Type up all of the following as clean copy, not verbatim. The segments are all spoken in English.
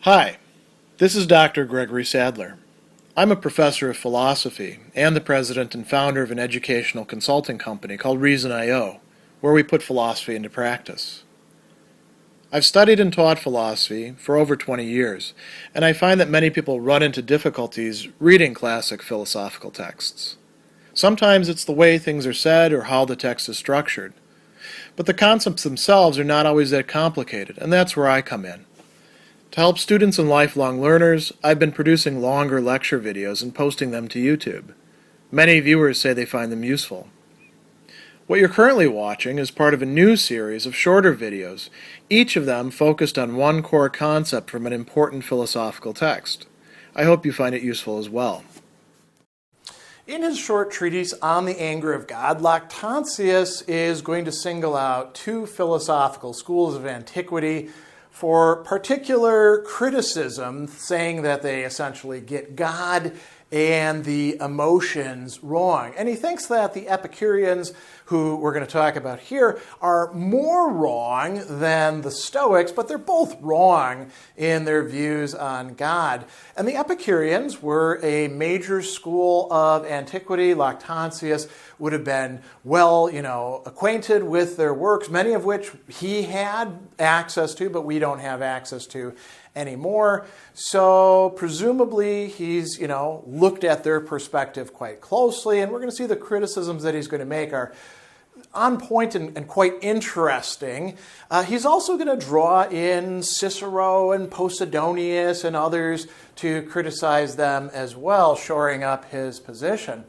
Hi, this is Dr. Gregory Sadler. I'm a professor of philosophy and the president and founder of an educational consulting company called Reason.io, where we put philosophy into practice. I've studied and taught philosophy for over 20 years, and I find that many people run into difficulties reading classic philosophical texts. Sometimes it's the way things are said or how the text is structured. But the concepts themselves are not always that complicated, and that's where I come in. To help students and lifelong learners, I've been producing longer lecture videos and posting them to YouTube. Many viewers say they find them useful. What you're currently watching is part of a new series of shorter videos, each of them focused on one core concept from an important philosophical text. I hope you find it useful as well. In his short treatise on the anger of God, Lactantius is going to single out two philosophical schools of antiquity for particular criticism, saying that they essentially get God and the emotions wrong. And he thinks that the Epicureans, who we're going to talk about here, are more wrong than the Stoics, but they're both wrong in their views on God. And the Epicureans were a major school of antiquity. Lactantius would have been well, acquainted with their works, many of which he had access to, but we don't have access to anymore. So presumably he's, looked at their perspective quite closely, and we're going to see the criticisms that he's going to make are on point and quite interesting. He's also going to draw in Cicero and Posidonius and others to criticize them as well, shoring up his position.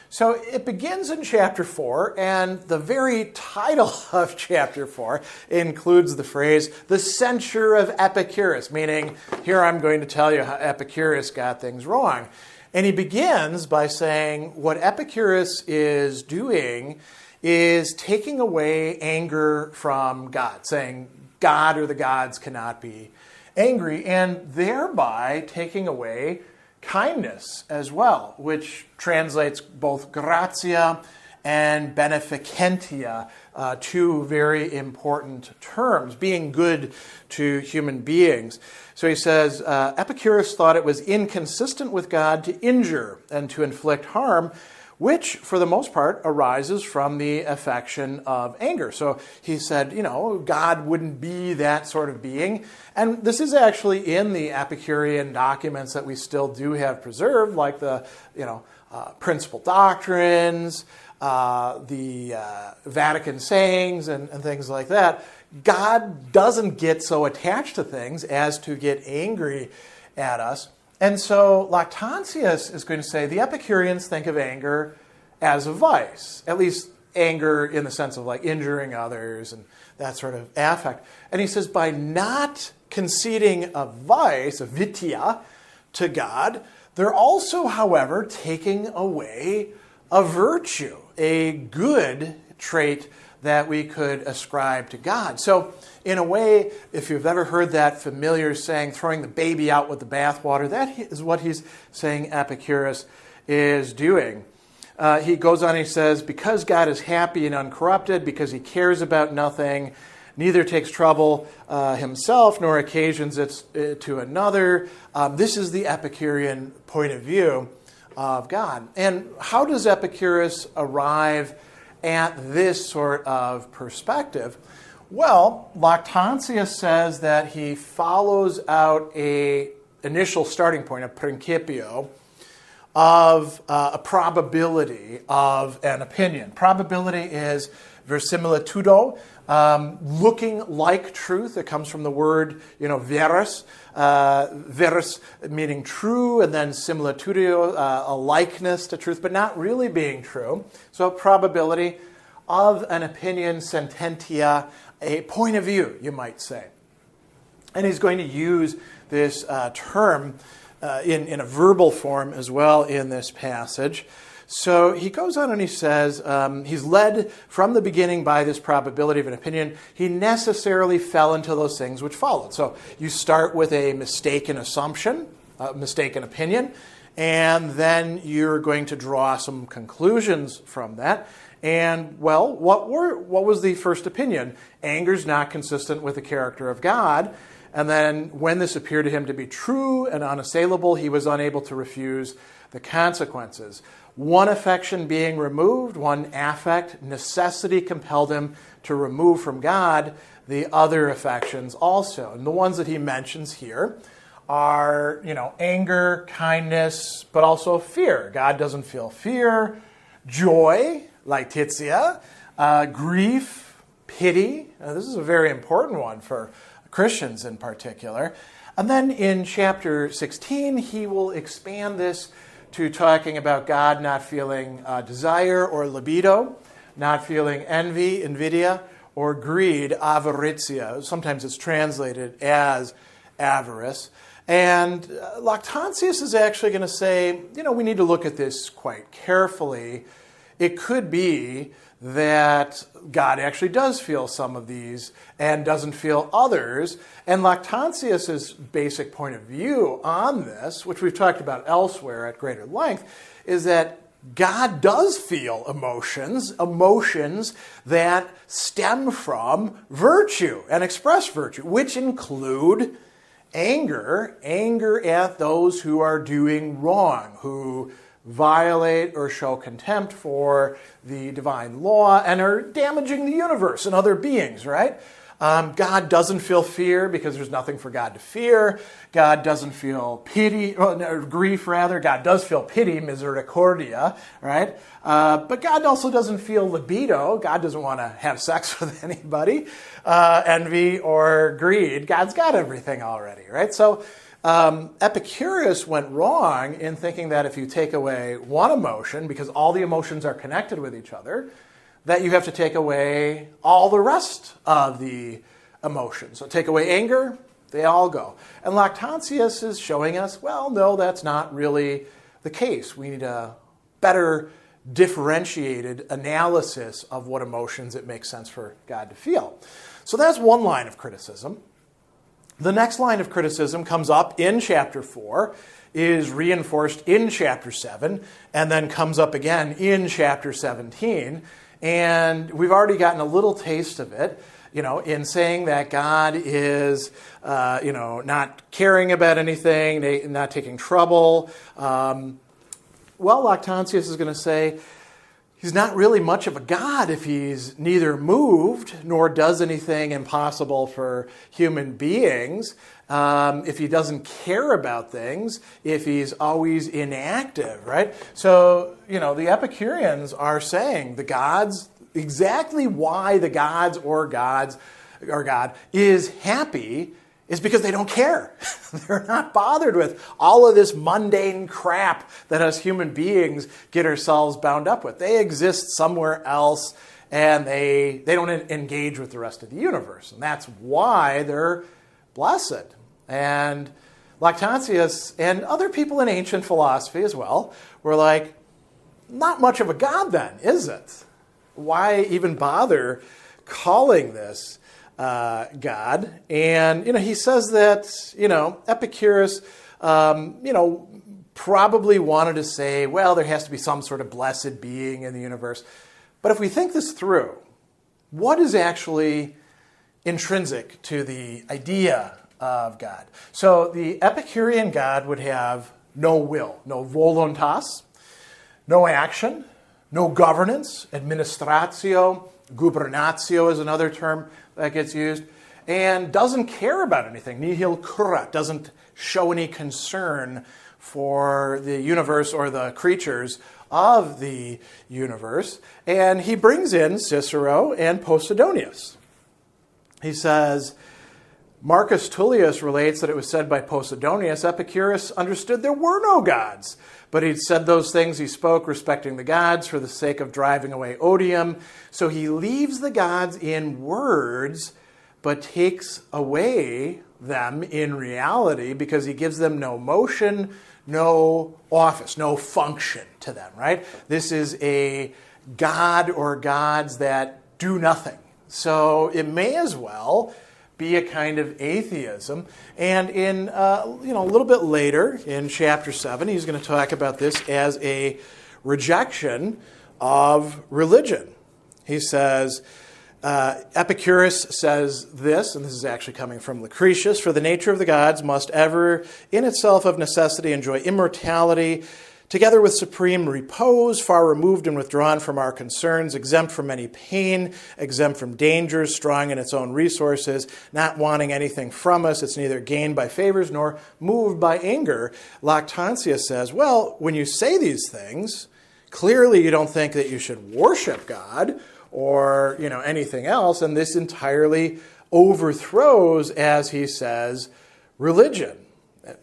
So it begins in chapter 4, and the very title of chapter 4 includes the phrase, the censure of Epicurus, meaning here I'm going to tell you how Epicurus got things wrong. And he begins by saying what Epicurus is doing is taking away anger from God, saying God or the gods cannot be angry, and thereby taking away kindness as well, which translates both gratia and beneficentia, two very important terms, being good to human beings. So he says, Epicurus thought it was inconsistent with God to injure and to inflict harm, which, for the most part, arises from the affection of anger. So he said, God wouldn't be that sort of being. And this is actually in the Epicurean documents that we still do have preserved, like the, principal doctrines, the Vatican sayings, and things like that. God doesn't get so attached to things as to get angry at us. And so Lactantius is going to say the Epicureans think of anger as a vice, at least anger in the sense of like injuring others and that sort of affect. And he says by not conceding a vice, a vitia, to God, they're also, however, taking away a virtue, a good trait that we could ascribe to God. So in a way, if you've ever heard that familiar saying, throwing the baby out with the bathwater, that is what he's saying Epicurus is doing. He goes on and he says, because God is happy and uncorrupted, because he cares about nothing, neither takes trouble himself nor occasions it to another. This is the Epicurean point of view of God. And how does Epicurus arrive at this sort of perspective? Well, Lactantius says that he follows out a initial starting point, a principio, of a probability of an opinion. Probability is verisimilitudo, looking like truth. It comes from the word, verus, verus meaning true, and then similitudo, a likeness to truth, but not really being true. So probability of an opinion, sententia, a point of view, you might say. And he's going to use this term in a verbal form as well in this passage. So he goes on and he says, he's led from the beginning by this probability of an opinion. He necessarily fell into those things which followed. So you start with a mistaken assumption, a mistaken opinion, and then you're going to draw some conclusions from that. And, well, what was the first opinion? Anger's not consistent with the character of God. And then when this appeared to him to be true and unassailable, he was unable to refuse the consequences. One affection being removed, one affect, necessity compelled him to remove from God the other affections also. And the ones that he mentions here are, anger, kindness, but also fear. God doesn't feel fear, joy, Lactantius, grief, pity. Now, this is a very important one for Christians in particular. And then in chapter 16, he will expand this to talking about God not feeling desire or libido, not feeling envy, invidia, or greed, avaritia. Sometimes it's translated as avarice. And Lactantius is actually going to say, we need to look at this quite carefully. It could be that God actually does feel some of these and doesn't feel others. And Lactantius' basic point of view on this, which we've talked about elsewhere at greater length, is that God does feel emotions that stem from virtue and express virtue, which include anger at those who are doing wrong, who violate or show contempt for the divine law and are damaging the universe and other beings, right? God doesn't feel fear because there's nothing for God to fear. God doesn't feel grief rather. God does feel pity, misericordia, right? But God also doesn't feel libido. God doesn't want to have sex with anybody. Envy or greed. God's got everything already, right? So Epicurus went wrong in thinking that if you take away one emotion, because all the emotions are connected with each other, that you have to take away all the rest of the emotions. So take away anger, they all go. And Lactantius is showing us, well, no, that's not really the case. We need a better differentiated analysis of what emotions it makes sense for God to feel. So that's one line of criticism. The next line of criticism comes up in chapter 4, is reinforced in chapter 7, and then comes up again in chapter 17. And we've already gotten a little taste of it, in saying that God is, not caring about anything, not taking trouble. Lactantius is going to say he's not really much of a God if he's neither moved nor does anything impossible for human beings, if he doesn't care about things, if he's always inactive, right? So, the Epicureans are saying the gods, exactly why the gods or God is happy is because they don't care. They're not bothered with all of this mundane crap that us human beings get ourselves bound up with. They exist somewhere else, and they don't engage with the rest of the universe. And that's why they're blessed. And Lactantius and other people in ancient philosophy as well were like, not much of a God then, is it? Why even bother calling this God? And, he says that, Epicurus, probably wanted to say, well, there has to be some sort of blessed being in the universe. But if we think this through, what is actually intrinsic to the idea of God? So the Epicurean God would have no will, no voluntas, no action, no governance, administratio, gubernatio is another term that gets used, and doesn't care about anything. Nihil curat, doesn't show any concern for the universe or the creatures of the universe. And he brings in Cicero and Posidonius. He says, Marcus Tullius relates that it was said by Posidonius, Epicurus understood there were no gods, but he'd said those things he spoke respecting the gods for the sake of driving away odium. So he leaves the gods in words, but takes away them in reality because he gives them no motion, no office, no function to them, right? This is a god or gods that do nothing. So it may as well be a kind of atheism. And in a little bit later in chapter 7, he's going to talk about this as a rejection of religion. He says, Epicurus says this, and this is actually coming from Lucretius, "For the nature of the gods must ever, in itself of necessity, enjoy immortality, together with supreme repose, far removed and withdrawn from our concerns, exempt from any pain, exempt from dangers, strong in its own resources, not wanting anything from us. It's neither gained by favors nor moved by anger." Lactantius says, well, when you say these things, clearly you don't think that you should worship God or anything else, and this entirely overthrows, as he says, religion.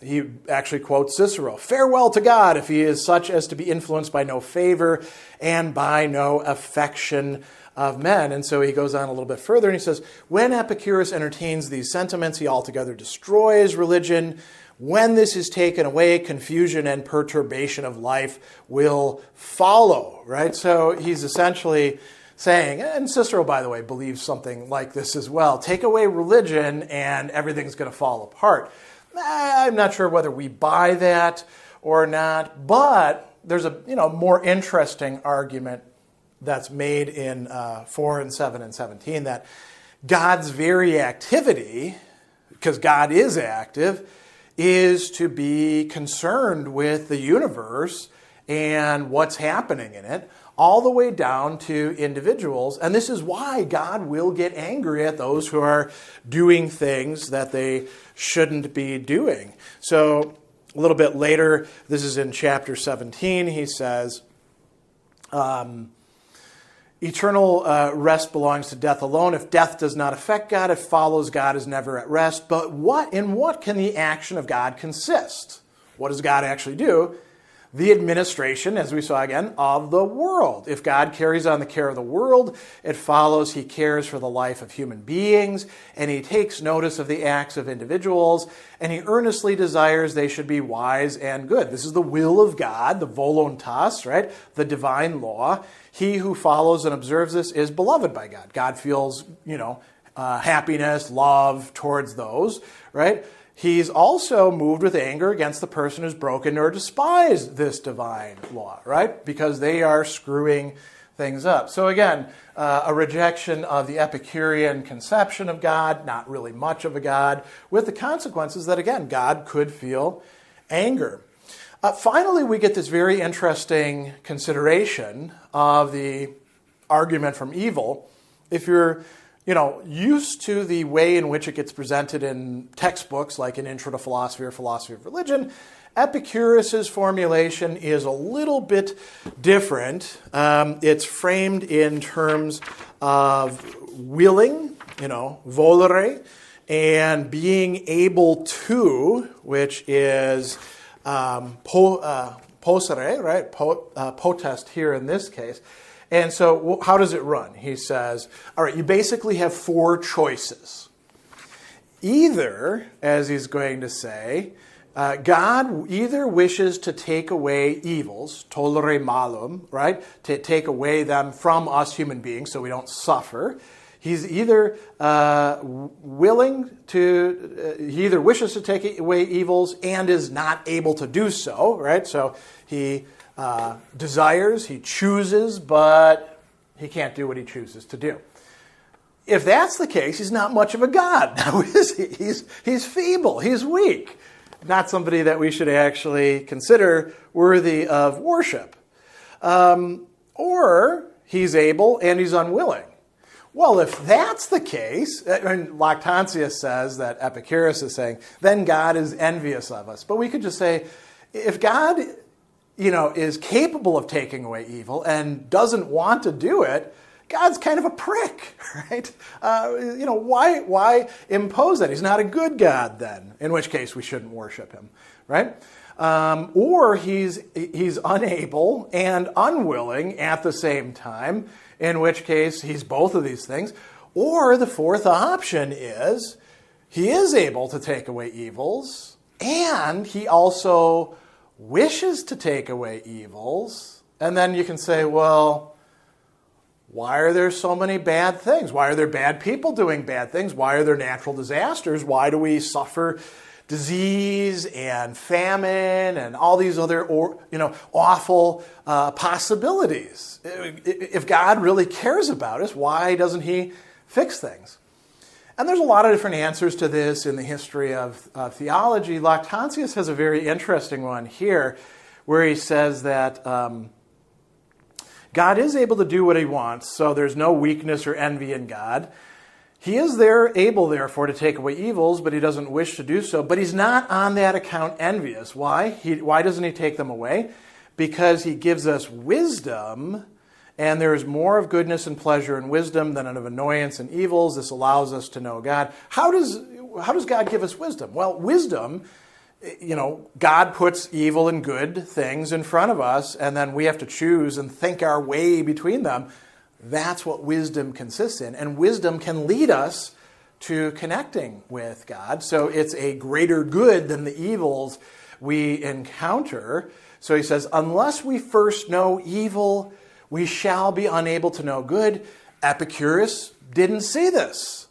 He actually quotes Cicero, "Farewell to God if he is such as to be influenced by no favor and by no affection of men." And so he goes on a little bit further and he says, "When Epicurus entertains these sentiments, he altogether destroys religion. When this is taken away, confusion and perturbation of life will follow," right? So he's essentially saying, and Cicero, by the way, believes something like this as well, take away religion and everything's going to fall apart. I'm not sure whether we buy that or not, but there's a more interesting argument that's made in 4 and 7 and 17 that God's very activity, because God is active, is to be concerned with the universe and what's happening in it, all the way down to individuals. And this is why God will get angry at those who are doing things that they shouldn't be doing. So a little bit later, this is in chapter 17, he says, eternal rest belongs to death alone. If death does not affect God, it follows God is never at rest. But in what can the action of God consist? What does God actually do? The administration, as we saw again, of the world. If God carries on the care of the world, it follows he cares for the life of human beings, and he takes notice of the acts of individuals, and he earnestly desires they should be wise and good. This is the will of God, the voluntas, right? The divine law. He who follows and observes this is beloved by God. God feels, happiness, love towards those, right? He's also moved with anger against the person who's broken or despised this divine law, right? Because they are screwing things up. So again, a rejection of the Epicurean conception of God, not really much of a God, with the consequences that, again, God could feel anger. Finally, we get this very interesting consideration of the argument from evil. If you're used to the way in which it gets presented in textbooks like an Intro to Philosophy or Philosophy of Religion, Epicurus' formulation is a little bit different. It's framed in terms of willing, volere, and being able to, which is posere, right? Potest here in this case. And so how does it run? He says, all right, you basically have 4 choices. Either, as he's going to say, God either wishes to take away evils, tollere malum, right? To take away them from us human beings so we don't suffer. He's either he either wishes to take away evils and is not able to do so, right? So he desires, he chooses, but he can't do what he chooses to do. If that's the case, he's not much of a God now, is he? He's feeble, he's weak. Not somebody that we should actually consider worthy of worship. Or he's able and he's unwilling. Well, if that's the case, and Lactantius says that Epicurus is saying, then God is envious of us. But we could just say, if God is capable of taking away evil and doesn't want to do it, God's kind of a prick, right? Why impose that? He's not a good God then, in which case we shouldn't worship him, right? Or he's unable and unwilling at the same time, in which case he's both of these things. Or the fourth option is he is able to take away evils, and he also wishes to take away evils. And then you can say, well, why are there so many bad things? Why are there bad people doing bad things? Why are there natural disasters? Why do we suffer disease and famine and all these other awful possibilities. If God really cares about us, why doesn't he fix things? And there's a lot of different answers to this in the history of theology. Lactantius has a very interesting one here where he says that God is able to do what he wants, so there's no weakness or envy in God. He is able, therefore, to take away evils, but he doesn't wish to do so. But he's not on that account envious. Why? Why doesn't he take them away? Because he gives us wisdom, and there is more of goodness and pleasure in wisdom than of annoyance and evils. This allows us to know God. How does God give us wisdom? Well, wisdom, God puts evil and good things in front of us, and then we have to choose and think our way between them. That's what wisdom consists in. And wisdom can lead us to connecting with God. So it's a greater good than the evils we encounter. So he says, unless we first know evil, we shall be unable to know good. Epicurus didn't see this,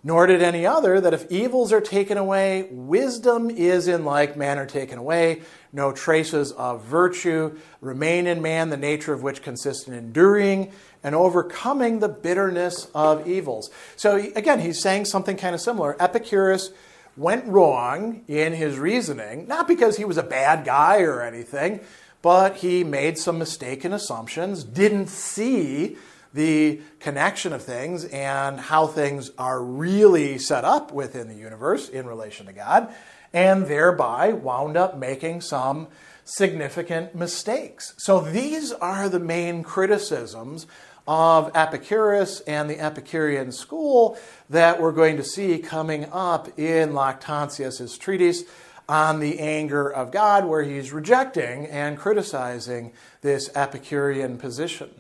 nor did any other, that if evils are taken away, wisdom is in like manner taken away. No traces of virtue remain in man, the nature of which consists in enduring and overcoming the bitterness of evils. So again, he's saying something kind of similar. Epicurus went wrong in his reasoning, not because he was a bad guy or anything, but he made some mistaken assumptions, didn't see the connection of things and how things are really set up within the universe in relation to God, and thereby wound up making some significant mistakes. So these are the main criticisms of Epicurus and the Epicurean school that we're going to see coming up in Lactantius' treatise on the anger of God, where he's rejecting and criticizing this Epicurean position.